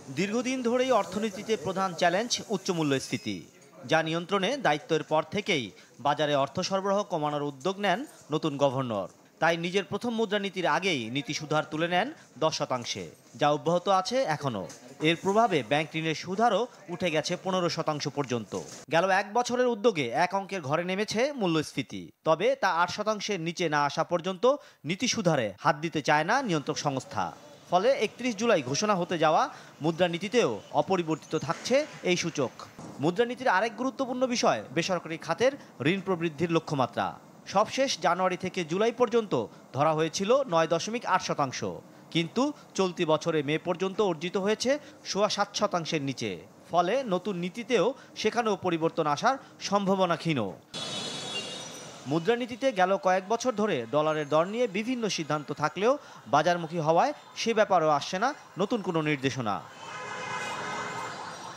দীর্ঘদিন ধরেই অর্থনীতিতে প্রধান চ্যালেঞ্জ উচ্চ মূল্যস্ফীতি, যা নিয়ন্ত্রণে দায়িত্বের পর থেকেই বাজারে অর্থ সরবরাহ কমানোর উদ্যোগ নেন নতুন গভর্নর। তাই নিজের প্রথম মুদ্রানীতির আগেই নীতি সুধার তুলে নেন 10%, যা অব্যাহত আছে এখনও। এর প্রভাবে ব্যাংক ঋণের সুদহারও উঠে গেছে 15% পর্যন্ত। গেল এক বছরের উদ্যোগে এক অঙ্কের ঘরে নেমেছে মূল্যস্ফীতি, তবে তা 8%-এর নিচে না আসা পর্যন্ত নীতি সুধারে হাত দিতে চায় না নিয়ন্ত্রক সংস্থা। ফলে 31 জুলাই ঘোষণা হতে যাওয়া মুদ্রানীতিতেও অপরিবর্তিত থাকছে এই সূচক। মুদ্রানীতির আরেক গুরুত্বপূর্ণ বিষয় বেসরকারি খাতের ঋণ প্রবৃদ্ধির লক্ষ্যমাত্রা। সবশেষ জানুয়ারি থেকে জুলাই পর্যন্ত ধরা হয়েছিল 9.8%, কিন্তু চলতি বছরে মে পর্যন্ত অর্জিত হয়েছে 7.25%-এর নিচে। ফলে নতুন নীতিতেও সেখানেও পরিবর্তন আসার সম্ভাবনা ক্ষীণ। মুদ্রানীতিতে গেল কয়েক বছর ধরে ডলারের দর নিয়ে বিভিন্ন সিদ্ধান্ত থাকলেও বাজারমুখী হওয়ায় সে ব্যাপারেও আসছে না নতুন কোনো নির্দেশনা।